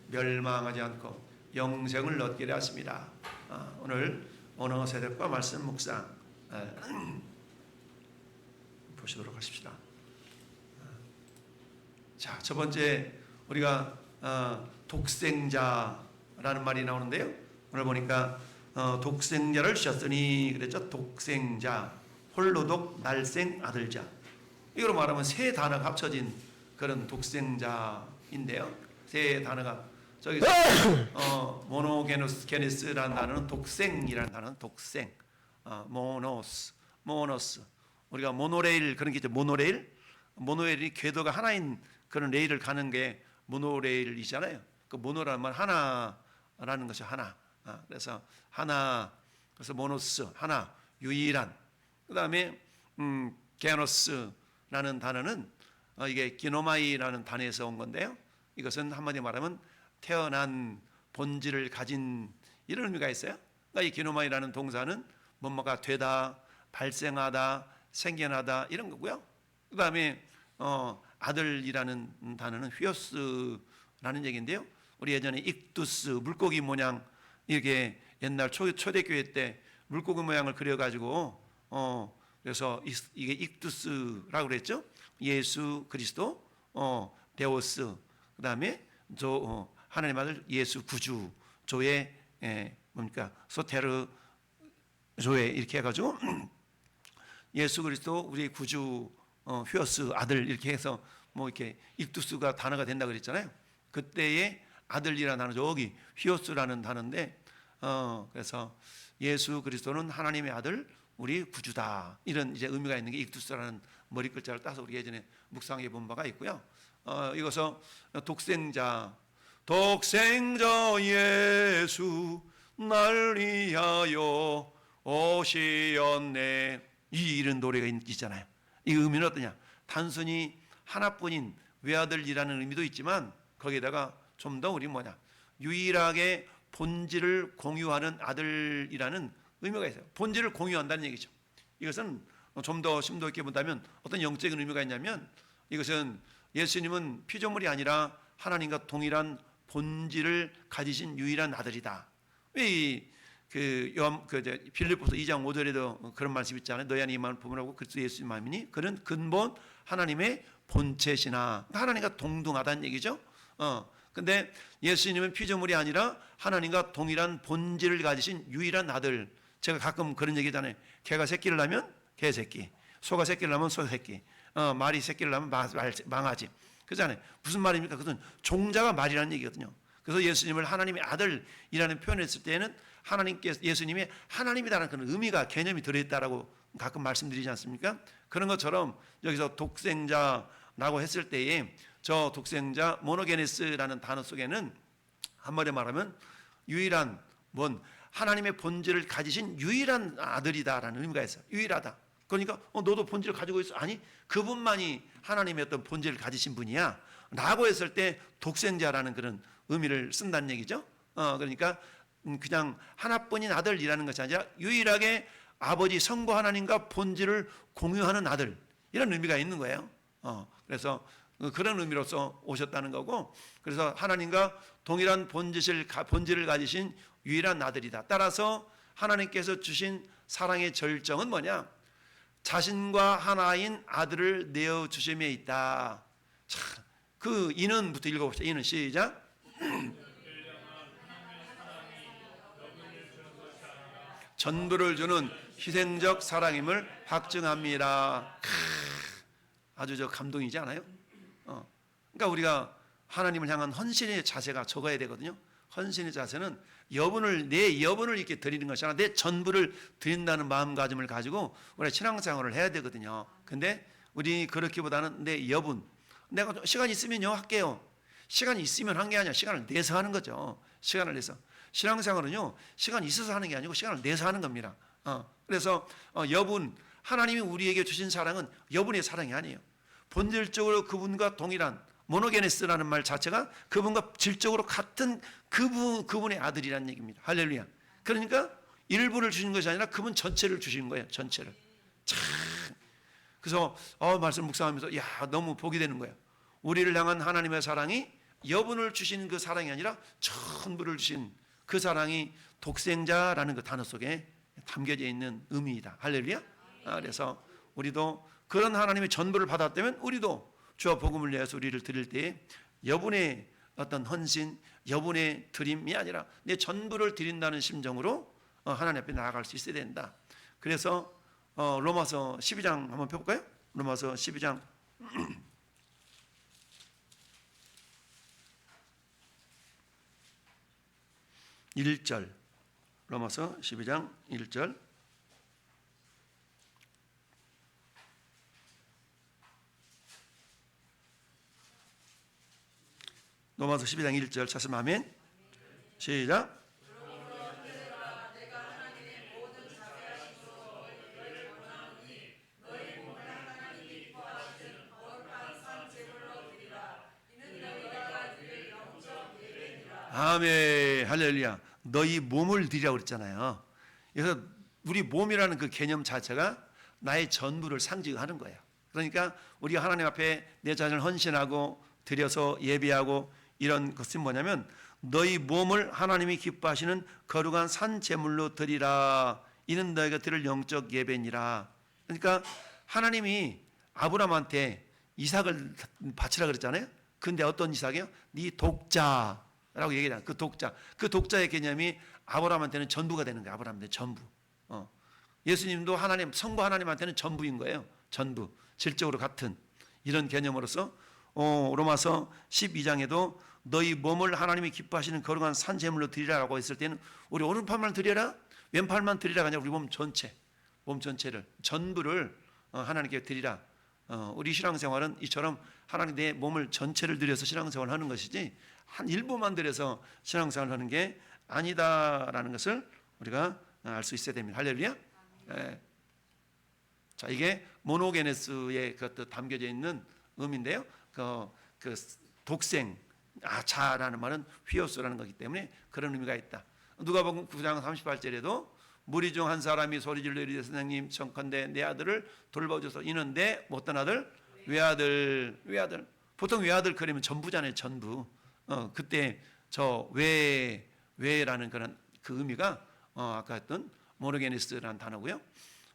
멸망하지 않고 영생을 얻게 되었습니다. 오늘 언어 세력과 말씀 묵상 보시도록 하십시다. 자, 첫 번째 우리가 독생자라는 말이 나오는데요. 오늘 보니까 독생자를 주셨으니 그랬죠. 독생자, 홀로독 날생 아들자. 이거로 말하면 세 단어가 합쳐진 그런 독생자인데요. 세 단어가 저기서 모노게네스라는 단어는 독생이라는 단어는 독생, 모노스. 우리가 모노레일 그런 게 있죠. 모노레일이 궤도가 하나인 그런 레일을 가는 게 모노레일이잖아요. 그 모노라는 말 하나라는 것이 하나. 그래서 하나, 그래서 모노스 하나, 유일한. 그 다음에 게노스라는 단어는 이게 기노마이라는 단어에서 온 건데요. 이것은 한마디로 말하면 태어난 본질을 가진 이런 의미가 있어요. 그러니까 이 기노마이라는 동사는 뭐뭐가 되다, 발생하다, 생겨나다 이런 거고요. 그 다음에 아들이라는 단어는 휘오스라는 얘기인데요. 우리 예전에 익두스 물고기 모양 이렇게 옛날 초대교회 때 물고기 모양을 그려가지고 그래서 이게 익두스라고 그랬죠. 예수 그리스도, 데오스, 그 다음에 하나님 아들 예수 구주, 조의 뭡니까 소테르 조에 이렇게 해가지고 예수 그리스도 우리 구주 휘오스 아들 이렇게 해서 뭐 이렇게 익두스가 단어가 된다 그랬잖아요. 그때의 아들이라는 단어 여기 휘오스라는 단어인데 그래서 예수 그리스도는 하나님의 아들 우리 구주다 이런 이제 의미가 있는 게 익두스라는 머리 글자를 따서 우리 예전에 묵상해 본 바가 있고요. 이것은 독생자 예수 날 위하여 오시었네 이 이런 노래가 있잖아요. 이 의미는 어떠냐? 단순히 하나뿐인 외아들이라는 의미도 있지만 거기에다가 좀 더 우리 유일하게 본질을 공유하는 아들이라는 의미가 있어요. 본질을 공유한다는 얘기죠. 이것은 좀 더 심도 있게 본다면 어떤 영적인 의미가 있냐면 이것은 예수님은 피조물이 아니라 하나님과 동일한 본질을 가지신 유일한 아들이다. 왜 빌립보서 2장 5절에도 그런 말씀 있잖아요. 너희 안에 이 마음을 품으라고 그리스도 예수의 마음이니 그는 근본 하나님의 본체시나 하나님과 동등하다는 얘기죠. 근데 예수님은 피조물이 아니라 하나님과 동일한 본질을 가지신 유일한 아들. 제가 가끔 그런 얘기잖아요. 개가 새끼를 낳으면 개 새끼, 소가 새끼를 낳으면 소 새끼, 말이 새끼를 낳으면 망아지. 그잖아요. 무슨 말입니까? 그것은 종자가 말이라는 얘기거든요. 그래서 예수님을 하나님의 아들이라는 표현을 했을 때는 예수님이 하나님이라는 그런 의미가 개념이 들어있다라고 가끔 말씀드리지 않습니까? 그런 것처럼 여기서 독생자라고 했을 때에 저 독생자 모노게네스라는 단어 속에는 한마디로 말하면 유일한 하나님의 본질을 가지신 유일한 아들이다라는 의미가 있어요. 유일하다. 그러니까 너도 본질을 가지고 있어? 아니 그분만이 하나님의 어떤 본질을 가지신 분이야 라고 했을 때 독생자라는 그런 의미를 쓴다는 얘기죠. 그러니까 그냥 하나뿐인 아들이라는 것이 아니라 유일하게 아버지 성부 하나님과 본질을 공유하는 아들 이런 의미가 있는 거예요. 그래서 그런 의미로서 오셨다는 거고 그래서 하나님과 동일한 본질을 가지신 유일한 아들이다. 따라서 하나님께서 주신 사랑의 절정은 뭐냐? 자신과 하나인 아들을 내어주심에 있다. 자, 그 이는부터 읽어봅시다. 이는 시작. 전부를 주는 희생적 사랑임을 확증합니다. 아주 저 감동이지 않아요? 그러니까 우리가 하나님을 향한 헌신의 자세가 적어야 되거든요. 헌신의 자세는 내 여분을 이렇게 드리는 것이 아니라 내 전부를 드린다는 마음가짐을 가지고 우리가 신앙생활을 해야 되거든요. 근데 우리 그렇기보다는 내 여분, 내가 시간 있으면요 할게요. 시간이 있으면 한 게 아니라 시간을 내서 하는 거죠. 시간을 내서. 신앙생활은요 시간이 있어서 하는 게 아니고 시간을 내서 하는 겁니다. 그래서 여분, 하나님이 우리에게 주신 사랑은 여분의 사랑이 아니에요. 본질적으로 그분과 동일한 모노게네스라는 말 자체가 그분과 질적으로 같은 그분의 아들이라는 얘기입니다. 할렐루야. 그러니까 일부를 주신 것이 아니라 그분 전체를 주신 거예요. 전체를. 참. 그래서 말씀 묵상하면서 너무 복이 되는 거예요. 우리를 향한 하나님의 사랑이 여분을 주신 그 사랑이 아니라 전부를 주신 그 사랑이 독생자라는 그 단어 속에 담겨져 있는 의미이다. 할렐루야. 그래서 우리도 그런 하나님의 전부를 받았다면 우리도 주와 복음을 위해서 우리를 드릴 때 여분의 어떤 헌신, 여분의 드림이 아니라 내 전부를 드린다는 심정으로 하나님 앞에 나아갈 수 있어야 된다. 그래서 로마서 12장 한번 펴볼까요? 로마서 12장 1절, 로마서 12장 1절. 로마서 12장 1절 찾으면 아멘. 시작. 아멘. 할렐루야. 너희 몸을 드리라고 그랬잖아요. 그래서 우리 몸이라는 그 개념 자체가 나의 전부를 상징하는 거예요. 그러니까 우리가 하나님 앞에 내 자신을 헌신하고 드려서 예배하고 이런 것은 뭐냐면 너희 몸을 하나님이 기뻐하시는 거룩한 산 제물로 드리라. 이는 너희가 드릴 영적 예배니라. 그러니까 하나님이 아브라함한테 이삭을 바치라 그랬잖아요. 근데 어떤 이삭이요? 네 독자라고 얘기해요. 그 독자. 그 독자의 개념이 아브라함한테는 전부가 되는 거예요. 아브라함한테 전부. 예수님도 하나님, 성부 하나님한테는 전부인 거예요. 전부. 질적으로 같은 이런 개념으로서 로마서 12장에도 너희 몸을 하나님이 기뻐하시는 거룩한 산 제물로 드리라라고 했을 때는 우리 오른팔만 드려라, 왼팔만 드리라가 아니라 우리 몸 전체를 전부를 하나님께 드리라. 우리 신앙생활은 이처럼 하나님 내 몸을 전체를 드려서 신앙생활을 하는 것이지 한 일부만 드려서 신앙생활을 하는 게 아니다라는 것을 우리가 알 수 있어야 됩니다. 할렐루야. 자, 이게 모노게네스의 그것도 담겨져 있는 의미인데요. 그 독생, 자라는 말은 휘오스라는 거기 때문에 그런 의미가 있다. 누가복음 9장 38절에도 무리 중 한 사람이 소리질러 이르되 선생님 청컨대 내 아들을 돌봐줘서 이는 내 어떤 아들? 외아들. 보통 외아들 그러면 전부잖아요. 전부. 그때 저 외라는 그런 그 의미가 아까 했던 모노게네스라는 단어고요.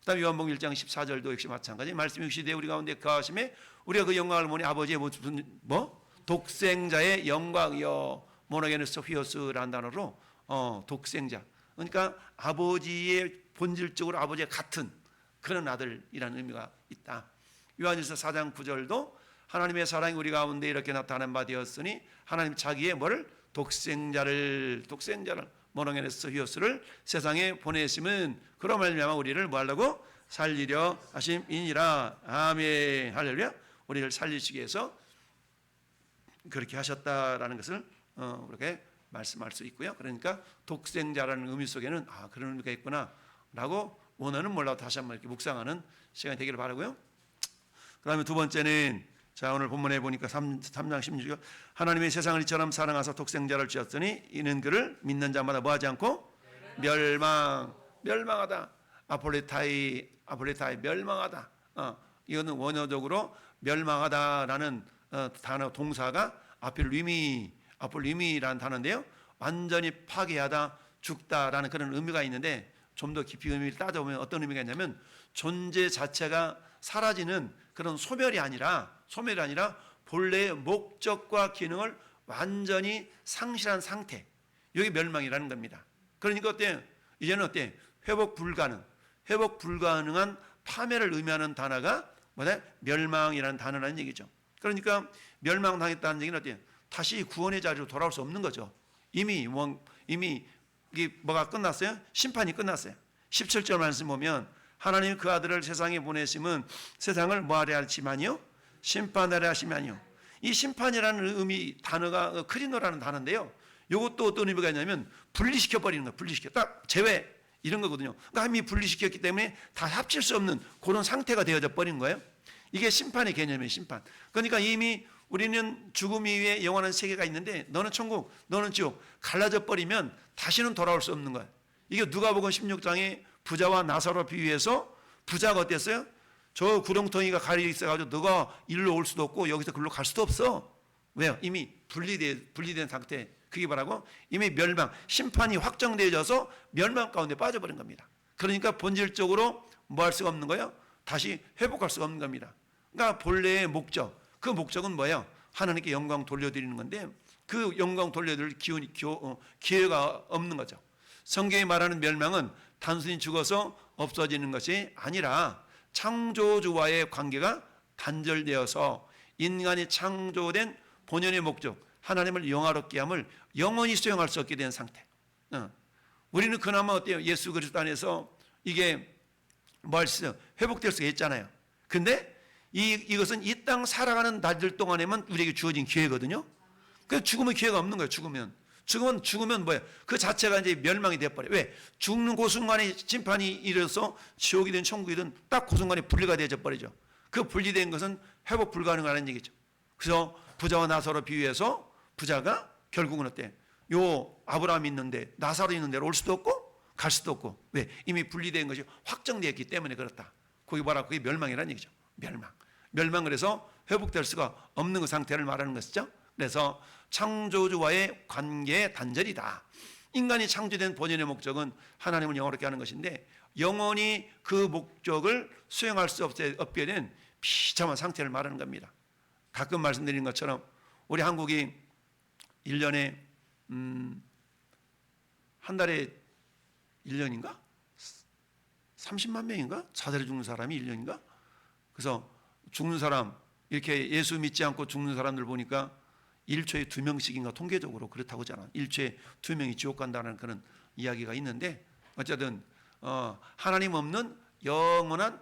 그다음에 요한복음 1장 14절도 역시 마찬가지. 말씀이 시대에 우리 가운데 거하심에 우리가 그 영광을 보니 아버지의 독생자의 영광이요. 모노게네스 휘오스라는 단어로 독생자. 그러니까 아버지의 본질적으로 아버지의 같은 그런 아들이라는 의미가 있다. 요한일서 4장 9절도 하나님의 사랑이 우리 가운데 이렇게 나타난 바 되었으니 하나님 자기의 독생자를 모노게네스 휘오스를 세상에 보내심은 그로 말미암아 우리를 뭐하려고? 살리려 하심이니라. 아멘. 할렐루야. 우리를 살리시기 위해서 그렇게 하셨다라는 것을 그렇게 말씀할 수 있고요. 그러니까 독생자라는 의미 속에는 그런 의미가 있구나라고 원어는 몰라도 다시 한번 이렇게 묵상하는 시간이 되기를 바라고요. 그다음에 두 번째는 자 오늘 본문에 보니까 3장 16절 하나님의 세상을 이처럼 사랑하사 독생자를 주었으니 이는 그를 믿는 자마다 뭐하지 않고 멸망하다. 아폴레타이 멸망하다. 이거는 원어적으로 멸망하다라는 단어 동사가 아폴리미라는 단어인데요. 완전히 파괴하다, 죽다라는 그런 의미가 있는데 좀 더 깊이 의미를 따져보면 어떤 의미가 있냐면 존재 자체가 사라지는 그런 소멸이 아니라 본래의 목적과 기능을 완전히 상실한 상태. 이게 멸망이라는 겁니다. 그러니까 어때요? 이제는 어때요? 회복 불가능한 파멸을 의미하는 단어가 멸망이라는 단어라는 얘기죠. 그러니까 멸망당했다는 얘기는 어때요? 다시 구원의 자리로 돌아올 수 없는 거죠. 이미 이게 뭐가 끝났어요? 심판이 끝났어요. 17절 말씀 보면 하나님 그 아들을 세상에 보내심은 세상을 뭐하려 하시마니요? 심판하려 하시마니요. 이 심판이라는 의미 단어가 크리노라는 단어인데요. 이것도 어떤 의미가 있냐면 분리시켜 버리는 거예요. 딱 제외 이런 거거든요. 그러니까 이미 분리시켰기 때문에 다 합칠 수 없는 그런 상태가 되어져 버린 거예요. 이게 심판의 개념이에요. 심판. 그러니까 이미 우리는 죽음 이후에 영원한 세계가 있는데 너는 천국, 너는 지옥 갈라져 버리면 다시는 돌아올 수 없는 거예요. 이게 누가복음 16장에 부자와 나사로 비유해서 부자가 어땠어요? 저 구렁텅이가 가려 있어가지고 너가 일로 올 수도 없고 여기서 글로 갈 수도 없어. 왜요? 이미 분리된 상태. 그게 뭐라고? 이미 멸망, 심판이 확정되어져서 멸망 가운데 빠져버린 겁니다. 그러니까 본질적으로 뭐 할 수가 없는 거예요? 다시 회복할 수가 없는 겁니다. 그러니까 본래의 목적, 그 목적은 뭐예요? 하나님께 영광 돌려드리는 건데 그 영광 돌려드릴 기회가 없는 거죠. 성경이 말하는 멸망은 단순히 죽어서 없어지는 것이 아니라 창조주와의 관계가 단절되어서 인간이 창조된 본연의 목적, 하나님을 영화롭게 함을 영원히 수행할 수 없게 된 상태. 우리는 그나마 어때요? 예수 그리스도 안에서 이게 뭐 할 수 회복될 수가 있잖아요. 근데 이것은 이 땅 살아가는 날들 동안에만 우리에게 주어진 기회거든요. 그래서 죽으면 기회가 없는 거예요. 죽으면 뭐예요? 그 자체가 이제 멸망이 돼버려요. 왜? 죽는 그 순간에 심판이 이르러서 지옥이든 천국이든 딱 그 순간에 분리가 되어져 버리죠. 그 분리된 것은 회복 불가능하다는 얘기죠. 그래서 부자와 나사로 비유해서 부자가 결국은 어때? 요 아브라함이 있는데 나사로 있는 데로 올 수도 없고 갈 수도 없고. 왜? 이미 분리된 것이 확정되었기 때문에 그렇다. 그게 뭐라? 그게 멸망이라는 얘기죠. 멸망. 그래서 회복될 수가 없는 그 상태를 말하는 것이죠. 그래서 창조주와의 관계의 단절이다. 인간이 창조된 본연의 목적은 하나님을 영원롭게 하는 것인데 영원히 그 목적을 수행할 수 없게 된 비참한 상태를 말하는 겁니다. 가끔 말씀드린 것처럼 우리 한국이 1년에 한 달에 1년인가? 30만 명인가? 자살해 죽는 사람이 1년인가? 그래서 죽는 사람 이렇게 예수 믿지 않고 죽는 사람들 보니까 1초에 2명씩인가 통계적으로 그렇다고 하잖아. 1초에 2명이 지옥 간다는 그런 이야기가 있는데 어쨌든 하나님 없는 영원한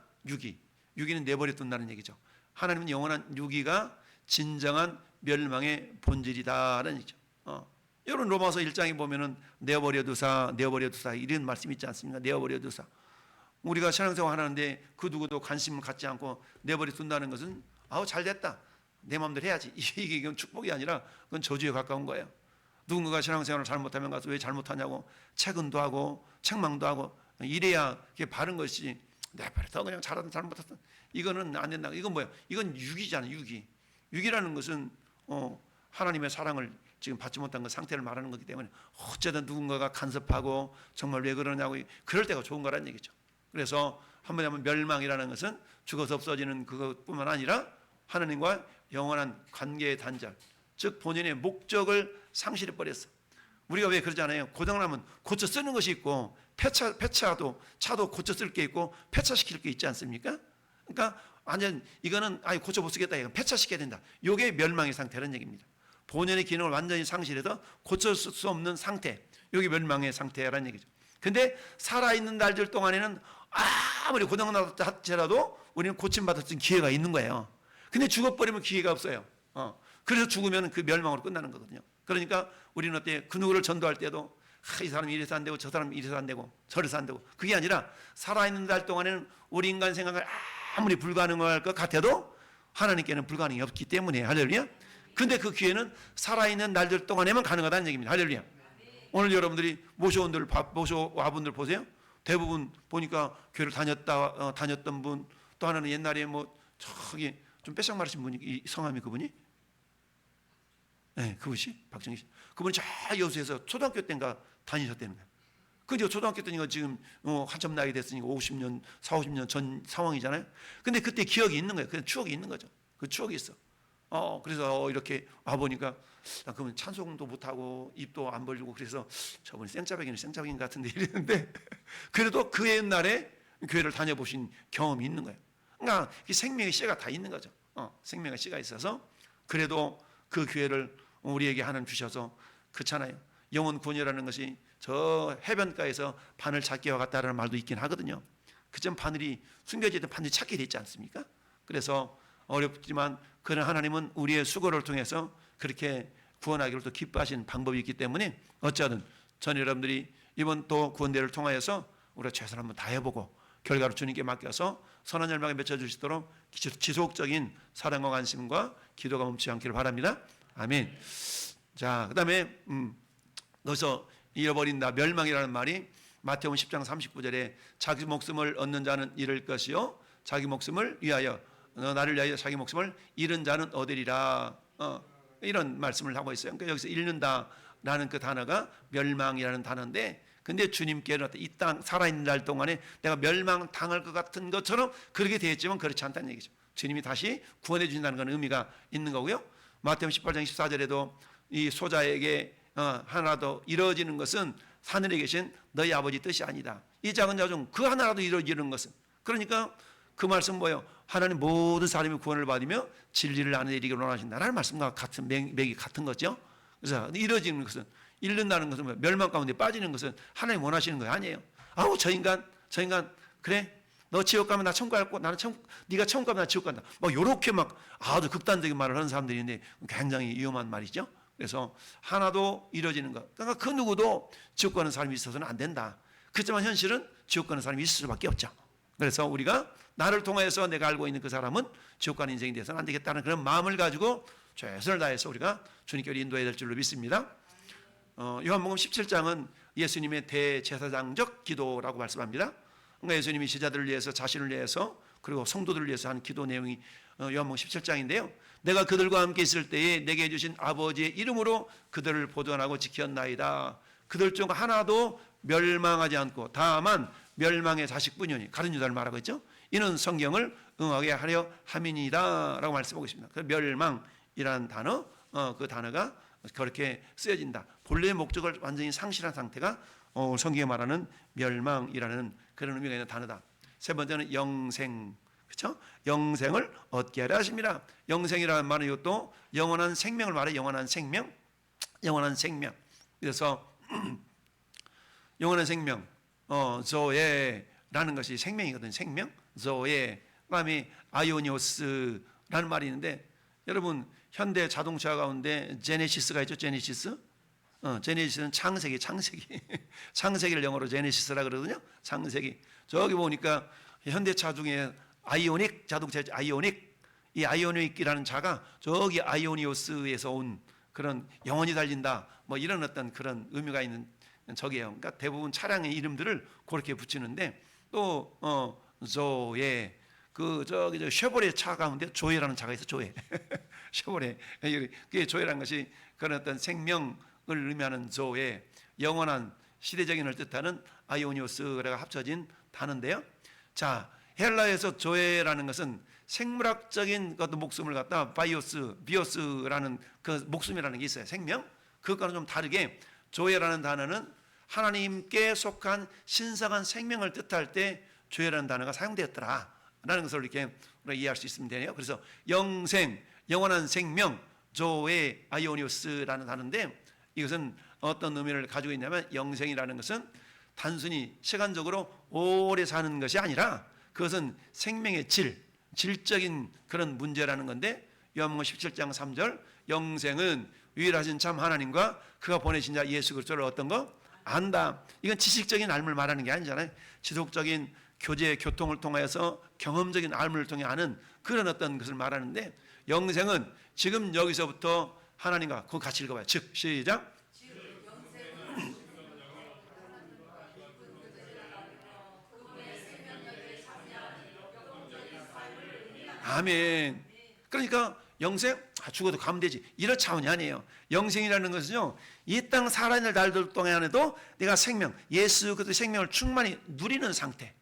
유기는 내버려 둔다는 얘기죠. 하나님은 영원한 유기가 진정한 멸망의 본질이다라는 얘기죠. 이런 로마서 1장에 보면은 내버려 두사 이런 말씀이 있지 않습니까? 내버려 두사. 우리가 신앙생활 하는데 그 누구도 관심을 갖지 않고 내버려 둔다는 것은 아우 잘 됐다. 내 마음대로 해야지. 이게 축복이 아니라 그건 저주에 가까운 거예요. 누군가가 신앙생활을 잘못하면 가서 왜 잘못하냐고 채근도 하고 책망도 하고 이래야 그게 바른 것이지. 내버려둬 그냥 잘하든 잘못하든 이거는 안 된다. 이건 뭐야? 이건 유기잖아요. 유기라는 것은 하나님의 사랑을 지금 받지 못한 그 상태를 말하는 거기 때문에 어쨌든 누군가가 간섭하고 정말 왜 그러냐고 그럴 때가 좋은 거란 얘기죠. 그래서 한번 하면 멸망이라는 것은 죽어서 없어지는 그것뿐만 아니라 하나님과 영원한 관계의 단절, 즉 본인의 목적을 상실해 버렸어. 우리가 왜 그러잖아요. 고장나면 고쳐 쓰는 것이 있고 차도 고쳐 쓸 게 있고 폐차시킬 게 있지 않습니까? 그러니까 완전 이거는 고쳐 못 쓰겠다. 이건 폐차시켜야 된다. 이게 멸망의 상태라는 얘기입니다. 본연의 기능을 완전히 상실해서 고쳐 쓸 수 없는 상태. 이게 멸망의 상태라는 얘기죠. 근데 살아있는 날들 동안에는 아무리 고장나도 할지라도 우리는 고침받을 수 있는 기회가 있는 거예요. 근데 죽어버리면 기회가 없어요. 그래서 죽으면 그 멸망으로 끝나는 거거든요. 그러니까 우리는 어때? 그 누구를 전도할 때도 이 사람이 이래서 안 되고 저 사람이 이래서 안 되고 저래서 안 되고 그게 아니라 살아있는 날 동안에는 우리 인간 생각을 아무리 불가능할 것 같아도 하나님께는 불가능이 없기 때문에 할렐루야. 근데 그 기회는 살아있는 날들 동안에만 가능하다는 얘기입니다. 할렐루야. 오늘 여러분들이 모셔와 분들 보세요. 대부분 보니까 교회를 다녔던 분, 또 하나는 옛날에 뭐 저기 좀 빼싹 마르신 분이, 이 성함이 그분이? 네, 그분이 박정희 씨. 그분이 저 여수에서 초등학교 때인가 다니셨다는 거예요. 근데 초등학교 때니까 지금 한참 나이 됐으니까 50년, 50년 전 상황이잖아요. 근데 그때 기억이 있는 거예요. 그냥 추억이 있는 거죠. 그 추억이 있어. 그래서 이렇게 와보니까 그러면 찬송도 못하고 입도 안 벌리고 그래서 저분이 생짜배기는 같은데 이랬는데 그래도 그 옛날에 교회를 다녀보신 경험이 있는 거예요. 그러니까 생명의 씨가 다 있는 거죠. 생명의 씨가 있어서 그래도 그 교회를 우리에게 하나님 주셔서 그렇잖아요. 영혼 구원이라는 것이 저 해변가에서 바늘 찾기와 같다라는 말도 있긴 하거든요. 그점 바늘이 숨겨지든 반드시 찾게 되지 않습니까? 그래서 어렵지만 그런 하나님은 우리의 수고를 통해서 그렇게 구원하기를 또 기뻐하신 방법이 있기 때문에 어쩌든 전 여러분들이 이번 또 구원대를 통하여서 우리가 최선을 한번 다해보고 결과를 주님께 맡겨서 선한 열망에 맺혀주시도록 지속적인 사랑과 관심과 기도가 멈추지 않기를 바랍니다. 아멘. 자, 그 다음에 거기서 잃어버린다, 멸망이라는 말이 마태복음 10장 39절에 자기 목숨을 얻는 자는 잃을 것이요 자기 목숨을 위하여 나를 위하여 자기 목숨을 잃은 자는 얻으리라. 이런 말씀을 하고 있어요. 그러니까 여기서 잃는다라는 그 단어가 멸망이라는 단어인데, 근데 주님께는 이 땅 살아있는 날 동안에 내가 멸망당할 것 같은 것처럼 그렇게 되었지만 그렇지 않다는 얘기죠. 주님이 다시 구원해 주신다는 건 의미가 있는 거고요. 마태복음 18장 14절에도 이 소자에게 하나도 이루어지는 것은 하늘에 계신 너희 아버지 뜻이 아니다. 이 작은 자 중 그 하나라도 이루어지는 것은, 그러니까 그 말씀 뭐예요? 하나님 모든 사람이 구원을 받으며 진리를 아는 이르기를 원하신다라는 말씀과 같은 맥이 같은 거죠. 그래서 이루어지는 것은, 잃는다는 것은 뭐예요? 멸망 가운데 빠지는 것은 하나님 원하시는 거 아니에요. 아우 저 인간 그래 너 지옥 가면 나 천국 갈 거고 나는 네가 천국 가면 나 지옥 간다. 뭐 요렇게 막 아주 극단적인 말을 하는 사람들이 있는데 굉장히 위험한 말이죠. 그래서 하나도 이루어지는 것. 그러니까 그 누구도 지옥 가는 사람이 있어서는 안 된다. 그렇지만 현실은 지옥 가는 사람이 있을 수밖에 없죠. 그래서 우리가 나를 통해서 내가 알고 있는 그 사람은 지옥 가는 인생이 되어서는 안 되겠다는 그런 마음을 가지고 최선을 다해서 우리가 주님께 인도해야 될 줄로 믿습니다. 요한복음 17장은 예수님의 대제사장적 기도라고 말씀합니다. 그러니까 예수님이 제자들을 위해서, 자신을 위해서, 그리고 성도들을 위해서 하는 기도 내용이 요한복음 17장인데요. 내가 그들과 함께 있을 때에 내게 주신 아버지의 이름으로 그들을 보존하고 지켰나이다. 그들 중 하나도 멸망하지 않고 다만 멸망의 자식뿐이니, 가룟 유다를 말하고 있죠. 이는 성경을 응하게 하려 함이니이다 라고 말씀하고 있습니다. 그 멸망이라는 단어, 그 단어가 그렇게 쓰여진다. 본래의 목적을 완전히 상실한 상태가 성경에 말하는 멸망이라는 그런 의미가 있는 단어다. 세 번째는 영생, 그렇죠? 영생을 얻게 하려 하십니다. 영생이라는 말은 이것도 영원한 생명을 말해. 영원한 생명. 그래서 영원한 생명, 조에라는 것이 생명이거든요. 생명, 조에. 그다음에 아이오니오스라는 말이 있는데, 여러분 현대 자동차 가운데 제네시스가 있죠. 제네시스는 창세기 창세기를 영어로 제네시스라 그러거든요. 창세기. 저기 보니까 현대차 중에 아이오닉 자동차죠. 이 아이오닉이라는 차가 저기 아이오니오스에서 온 그런 영원히 달린다 뭐 이런 어떤 그런 의미가 있는 저기예요. 그러니까 대부분 차량의 이름들을 그렇게 붙이는데, 또 조에, 그 저기 저 쉐보레 차 가운데 조에라는 차가 있어. 조에 쉐보레. 그게 조에라는 것이 그런 어떤 생명을 의미하는 조에, 영원한 시대적인 을 뜻하는 아이오니오스가 합쳐진 단어인데요. 자, 헬라에서 조에라는 것은 생물학적인 것도 목숨을 갖다 비오스라는 그 목숨이라는 게 있어요. 생명. 그것과는 좀 다르게 조에라는 단어는 하나님께 속한 신성한 생명을 뜻할 때 조에라는 단어가 사용되었더라라는 것을 이렇게 이해할 수 있으면 되네요. 그래서 영생, 영원한 생명, 조에 아이오니오스라는 단어인데, 이것은 어떤 의미를 가지고 있냐면, 영생이라는 것은 단순히 시간적으로 오래 사는 것이 아니라 그것은 생명의 질적인 그런 문제라는 건데, 요한복음 17장 3절, 영생은 유일하신 참 하나님과 그가 보내신 자 예수 그리스도를 어떤 거? 안다. 이건 지식적인 알물 말하는 게 아니잖아요. 지속적인 교제, 교통을 통해서 경험적인 알물을 통해 아는 그런 어떤 것을 말하는데, 영생은 지금 여기서부터 하나님과, 그거 같이 읽어봐요. 즉, 시작. 아멘. 그러니까 영생, 죽어도 가면 되지, 이런 차원이 아니에요. 영생이라는 것은요, 이 땅 살아있는 날들 동안에도 내가 생명, 예수 그리스도의 생명을 충만히 누리는 상태,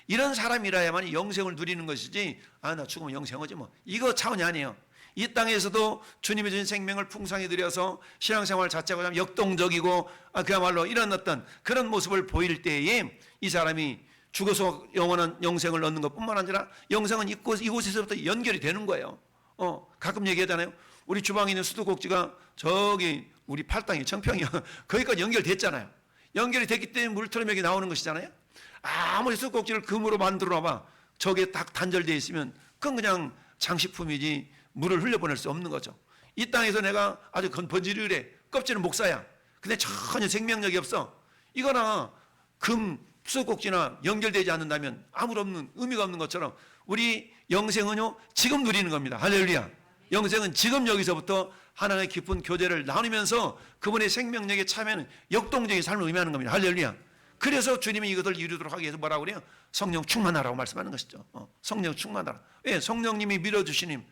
이런 사람이라야만 영생을 누리는 것이지, 나 죽으면 영생하지 뭐, 이거 차원이 아니에요. 이 땅에서도 주님이 주신 생명을 풍성히 누려서 신앙생활 자체가 역동적이고 그야말로 이런 어떤 그런 모습을 보일 때에 이 사람이 죽어서 영원한 영생을 얻는 것뿐만 아니라 영생은 이곳에서부터 연결이 되는 거예요. 가끔 얘기하잖아요. 우리 주방에 있는 수도꼭지가 저기 우리 팔당이 청평이야. 거기까지 연결됐잖아요. 연결이 됐기 때문에 물처럼 여기 나오는 것이잖아요. 아무리 수도꼭지를 금으로 만들어 놔봐, 저게 딱 단절되어 있으면 그건 그냥 장식품이지 물을 흘려보낼 수 없는 거죠. 이 땅에서 내가 아주 건버지르래, 껍질은 목사야. 근데 전혀 생명력이 없어. 이거나 금 수도꼭지나 연결되지 않는다면 아무런 의미가 없는 것처럼, 우리 영생은요 지금 누리는 겁니다. 할렐루야. 영생은 지금 여기서부터 하나님의 깊은 교제를 나누면서 그분의 생명력에 참여하는 역동적인 삶을 의미하는 겁니다. 할렐루야. 그래서 주님이 이것을 이루도록 하기 위해서 뭐라고 그래요? 성령 충만하라고 말씀하는 것이죠. 성령 충만하라. 왜? 성령님이 밀어주시님,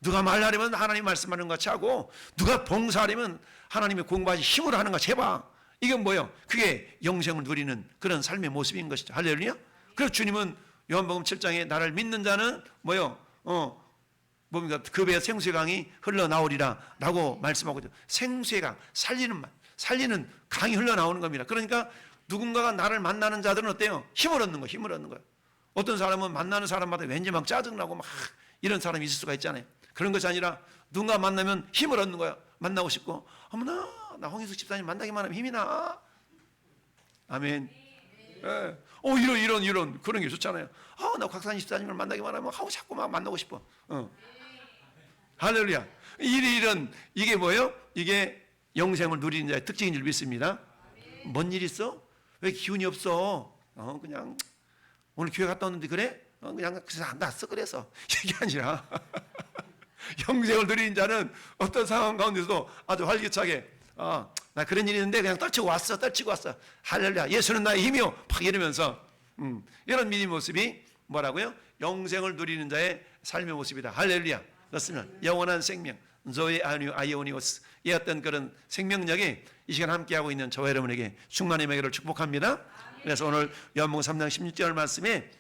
누가 말하려면 하나님 말씀하는 것 같이 하고, 누가 봉사하려면 하나님의 공부하지 힘으로 하는 것 같이 해봐. 이게 뭐예요? 그게 영생을 누리는 그런 삶의 모습인 것이죠. 할렐루야. 그래서 주님은 요한복음 7장에 나를 믿는 자는 뭐예요? 뭡니까? 그 배에 생수의 강이 흘러나오리라 라고 말씀하고 있죠. 생수의 강, 살리는 강이 흘러나오는 겁니다. 그러니까 누군가가 나를 만나는 자들은 어때요? 힘을 얻는 거예요. 힘을 얻는 거예요. 어떤 사람은 만나는 사람마다 왠지 막 짜증나고 막 이런 사람이 있을 수가 있잖아요. 그런 것이 아니라 누군가 만나면 힘을 얻는 거야. 만나고 싶고, 어머나 나 홍인숙 집사님 만나기만 하면 힘이 나. 아멘. 예. 이런 그런 게 좋잖아요. 나 곽산희 집사님을 만나기만 하면 자꾸 막 만나고 싶어. 할렐루야. 이게 뭐예요? 이게 영생을 누리는 자의 특징인 줄 믿습니다. 뭔 일 있어? 왜 기운이 없어? 그냥 오늘 교회 갔다 왔는데 그래? 그냥 안 났어 그래서. 이게 아니라 영생을 누리는 자는 어떤 상황 가운데서도 아주 활기차게 나 그런 일이 있는데 그냥 떨치고 왔어. 할렐루야. 예수는 나의 힘이요. 팍 이러면서 이런 믿음의 모습이 뭐라고요? 영생을 누리는 자의 삶의 모습이다. 할렐루야. 그렇습니다. 영원한 생명, 조이 아이오니오스, 이 어떤 그런 생명력이 이 시간 함께하고 있는 저와 여러분에게 충만의 매개를 축복합니다. 그래서 오늘 요한복음 3장 16절 말씀에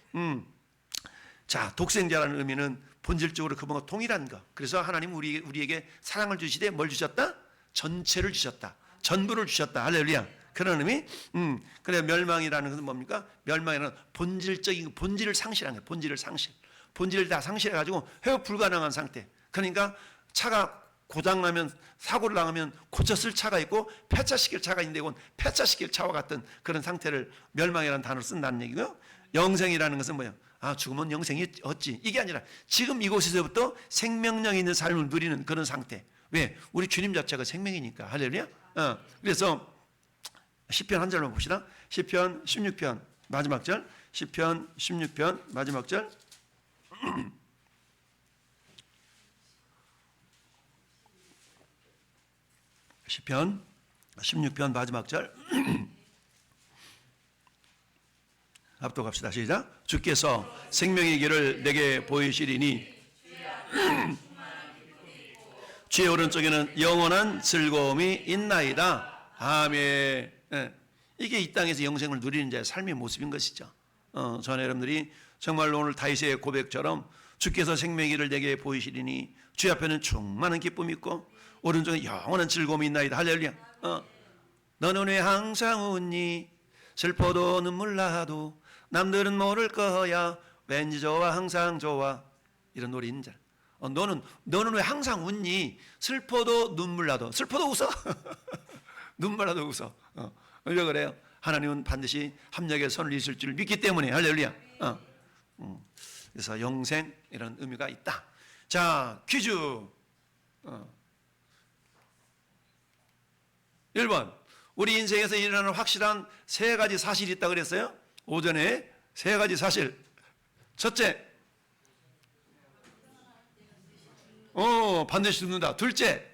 자, 독생자라는 의미는 본질적으로 그분과 동일한 것. 그래서 하나님 우리에게 사랑을 주시되 뭘 주셨다? 전체를 주셨다. 전부를 주셨다. 할렐루야. 그런 의미. 그래 멸망이라는 것은 뭡니까? 멸망이라는 본질적인 본질을 상실한 거예요. 본질을 다 상실해가지고 회복 불가능한 상태. 그러니까 차가 고장나면 사고를 당하면 고쳐 쓸 차가 있고 폐차시킬 차가 있는데 이건 폐차시킬 차와 같은 그런 상태를 멸망이라는 단어를 쓴다는 얘기고요. 영생이라는 것은 뭐예요? 죽으면 영생이 없지. 이게 아니라 지금 이곳에서부터 생명력 있는 삶을 누리는 그런 상태. 왜? 우리 주님 자체가 생명이니까. 할렐루야. 그래서 시편 한 절만 봅시다. 시편 16편 마지막 절. 시편 16편 마지막 절. 시편 16편 마지막 절. 앞도 갑시다. 시작. 주께서 생명의 길을 내게 보이시리니 주의 오른쪽에는 영원한 즐거움이 있나이다. 아멘. 이게 이 땅에서 영생을 누리는 자의 삶의 모습인 것이죠. 저는 여러분들이 정말로 오늘 다윗의 고백처럼 주께서 생명의 길을 내게 보이시리니 주 앞에는 충만한 기쁨이 있고 오른쪽에 영원한 즐거움이 있나이다. 할렐루야. 너는 왜 항상 웃니? 슬퍼도 눈물 나도 남들은 모를 거야. 왠지 좋아 항상 좋아. 이런 노래 있는 줄. 너는 왜 항상 웃니? 슬퍼도 눈물 나도. 슬퍼도 웃어. 눈물 나도 웃어. 왜 그래요? 하나님은 반드시 합력의 선을 이루실 줄 믿기 때문에. 할렐루야. 그래서 영생 이런 의미가 있다. 자, 퀴즈. 1번. 우리 인생에서 일어나는 확실한 세 가지 사실이 있다고 그랬어요. 오전에 세 가지 사실. 첫째, 반드시 죽는다. 둘째,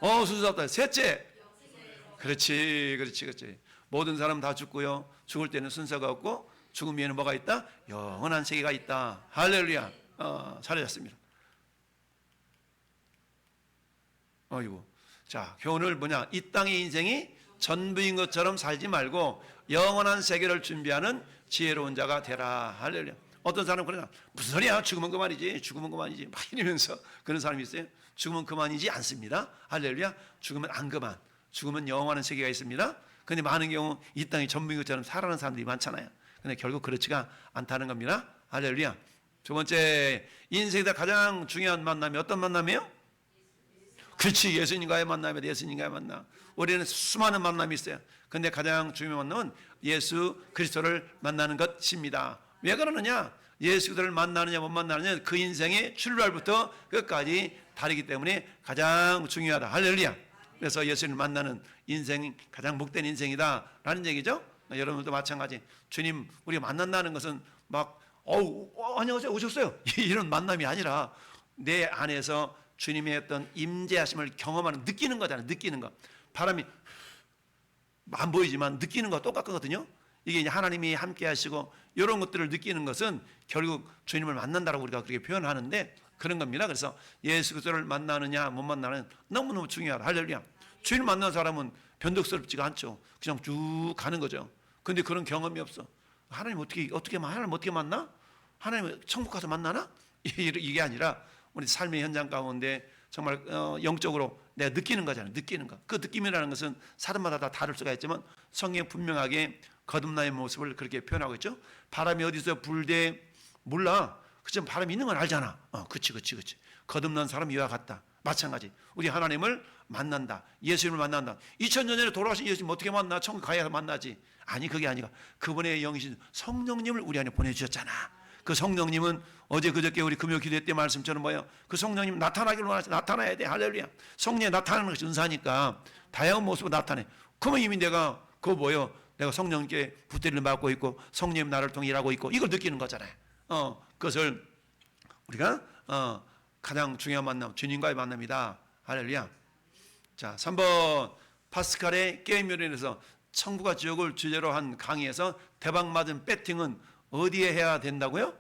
순서 없다. 셋째, 그렇지. 모든 사람 다 죽고요. 죽을 때는 순서가 없고 죽음 위에는 뭐가 있다? 영원한 세계가 있다. 할렐루야. 잘하셨습니다. 자, 교훈을 뭐냐? 이 땅의 인생이 전부인 것처럼 살지 말고 영원한 세계를 준비하는 지혜로운 자가 되라. 할렐루야. 어떤 사람은 그러나 무슨 소리야? 죽으면 그만이지. 막 이러면서 그런 사람이 있어요. 죽으면 그만이지 않습니다. 할렐루야. 죽으면 안 그만. 죽으면 영원한 세계가 있습니다. 그런데 많은 경우 이 땅이 전부인 것처럼 살아가는 사람들이 많잖아요. 근데 결국 그렇지가 않다는 겁니다. 할렐루야. 두 번째, 인생에서 가장 중요한 만남이 어떤 만남이에요? 그렇지. 예수님과의 만남이다. 예수님과의 만남. 우리는 수많은 만남이 있어요. 근데 가장 중요한 만남은 예수 그리스도를 만나는 것입니다. 왜 그러느냐? 예수 그리스도를 만나느냐 못 만나느냐 그 인생의 출발부터 끝까지 다르기 때문에 가장 중요하다. 할렐루야. 그래서 예수님을 만나는 인생이 가장 복된 인생이다라는 얘기죠. 여러분들도 마찬가지. 주님 우리가 만난다는 것은 막 안녕하세요 오셨어요 이런 만남이 아니라 내 안에서 주님의 어떤 임재하심을 경험하는 느끼는 거잖아요. 느끼는 거. 바람이 안 보이지만 느끼는 거 똑같거든요. 이게 이제 하나님이 함께 하시고 이런 것들을 느끼는 것은 결국 주님을 만난다라고 우리가 그렇게 표현하는데 그런 겁니다. 그래서 예수 그리스도를 만나느냐 못 만나느냐 너무너무 중요하다. 할렐루야. 주님을 만난 사람은 변덕스럽지가 않죠. 그냥 쭉 가는 거죠. 근데 그런 경험이 없어. 하나님 하나님 어떻게 만나? 하나님 천국 가서 만나나? 이게 아니라 우리 삶의 현장 가운데 정말 영적으로 내가 느끼는 거잖아요. 느끼는 거. 그 느낌이라는 것은 사람마다 다 다를 수가 있지만 성경에 분명하게 거듭남의 모습을 그렇게 표현하고 있죠. 바람이 어디서 불대 몰라. 그치 바람이 있는 건 알잖아. 그치. 거듭난 사람이 이와 같다. 마찬가지. 우리 하나님을 만난다. 예수님을 만난다. 2000년 전에 돌아가신 예수님 어떻게 만나? 천국 가야 만나지. 아니 그게 아니라 그분의 영이신 성령님을 우리 안에 보내주셨잖아. 그 성령님은 어제 그저께 우리 금요 기도 때 말씀처럼 뭐예요? 그 성령님 나타나기로 나타나야 돼. 할렐루야. 성령이 나타나는 것이 은사니까 다양한 모습으로 나타내. 그러면 이미 내가 그거 뭐예요? 내가 성령님께 붙들림을 받고 있고 성령님 나를 통해 일하고 있고 이걸 느끼는 거잖아요. 그것을 우리가 가장 중요한 만남, 주님과의 만남이다. 할렐루야. 자, 3번 파스칼의 게임으로 인해서 천국과 지옥을 주제로 한 강의에서 대박맞은 배팅은 어디에 해야 된다고요?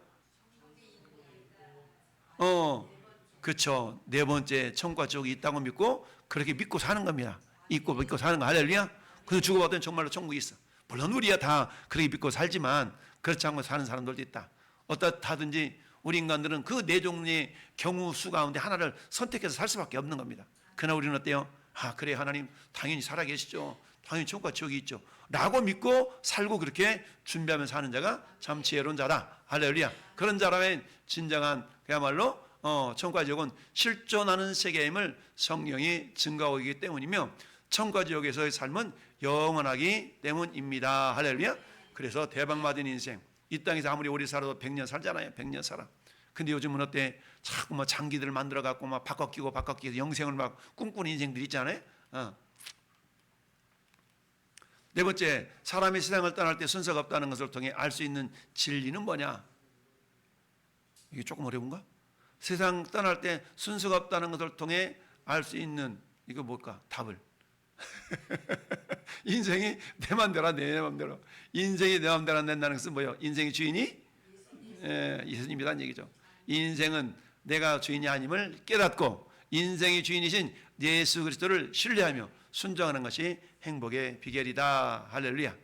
그렇죠. 네 번째 천국과 지옥이 있다고 믿고 그렇게 믿고 사는 겁니다. 믿고 사는 거. 할렐루야. 그래서 죽어봤더니 정말로 천국이 있어. 물론 우리야 다 그렇게 믿고 살지만 그렇지 않고 사는 사람들도 있다. 어떻다든지 우리 인간들은 그 네 종류의 경우 수 가운데 하나를 선택해서 살 수밖에 없는 겁니다. 그러나 우리는 어때요? 그래 하나님 당연히 살아계시죠. 당연히 천국과 지옥이 있죠. 라고 믿고 살고 그렇게 준비하며 사는 자가 참 지혜로운 자다. 할렐루야. 그런 자라면 진정한 그야말로 천국과 지옥은 실존하는 세계임을 성령이 증거하고 있기 때문이며 천국과 지옥에서의 삶은 영원하기 때문입니다. 할렐루야. 그래서 대박맞은 인생. 이 땅에서 아무리 오래 살아도 100년 살잖아요. 100년 살아. 근데 요즘은 어때? 자꾸 뭐 장기들을 만들어 갖고 막 바꿔 끼고 영생을 막 꿈꾸는 인생들 있잖아요. 네 번째, 사람이 세상을 떠날 때 순서가 없다는 것을 통해 알 수 있는 진리는 뭐냐? 이게 조금 어려운가? 세상 떠날 때 순서가 없다는 것을 통해 알 수 있는 이거 뭘까? 답을. 인생이 내 맘대로 내 맘대로. 인생이 내 맘대로 안 된다는 것은 뭐예요? 인생의 주인이 예수님이라는 얘기죠. 인생은 내가 주인이 아님을 깨닫고 인생의 주인이신 예수 그리스도를 신뢰하며 순종하는 것이 행복의 비결이다. 할렐루야.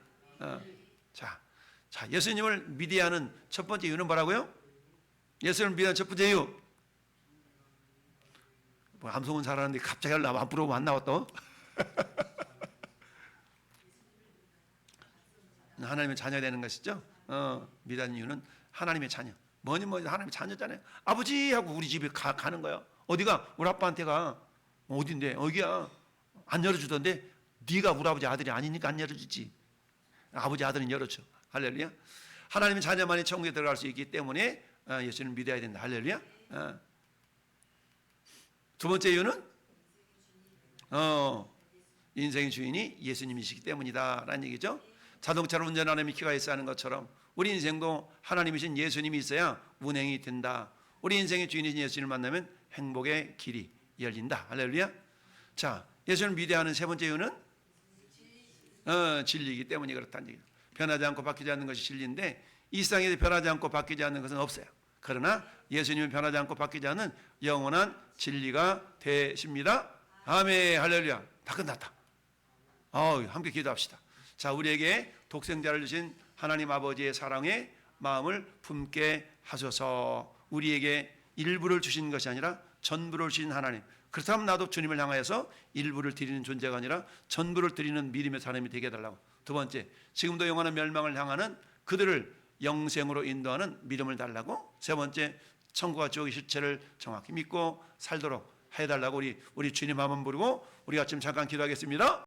자, 예수님을 믿어야 하는 첫 번째 이유는 뭐라고요? 예수님을 믿어야 하는 첫 번째 이유. 뭐 암송은 잘하는데 갑자기 안 부르고 안 나와 또. 하나님의 자녀 되는 것이죠. 믿는 이유는 하나님의 자녀. 뭐니 하나님의 자녀잖아요. 아버지 하고 우리 집에 가는 거야. 어디가? 우리 아빠한테 가. 어딘데? 여기야. 안 열어주던데 네가 우리 아버지 아들이 아니니까 안 열어주지. 아버지 아들은 열어줘. 할렐루야. 하나님의 자녀만이 천국에 들어갈 수 있기 때문에 예수님을 믿어야 된다. 할렐루야. 두 번째 이유는 인생의 주인이 예수님이시기 때문이다 라는 얘기죠. 자동차를 운전하는 미키가 있어야 하는 것처럼 우리 인생도 하나님이신 예수님이 있어야 운행이 된다. 우리 인생의 주인이신 예수님을 만나면 행복의 길이 열린다. 할렐루야. 자, 예수님을 믿어야 하는 세 번째 이유는 진리이기 때문에 그렇다는 얘기죠. 변하지 않고 바뀌지 않는 것이 진리인데 이 세상에 변하지 않고 바뀌지 않는 것은 없어요. 그러나 예수님은 변하지 않고 바뀌지 않는 영원한 진리가 되십니다. 아멘. 할렐루야. 다 끝났다. 함께 기도합시다. 자, 우리에게 독생자를 주신 하나님 아버지의 사랑의 마음을 품게 하소서. 우리에게 일부를 주신 것이 아니라 전부를 주신 하나님. 그렇다면 나도 주님을 향하여서 일부를 드리는 존재가 아니라 전부를 드리는 믿음의 사람이 되게 해달라고. 두 번째, 지금도 영원한 멸망을 향하는 그들을 영생으로 인도하는 믿음을 달라고. 세 번째, 천국과 지옥의 실체를 정확히 믿고 살도록 해달라고 우리 주님 한번 부르고 우리가 지금 잠깐 기도하겠습니다.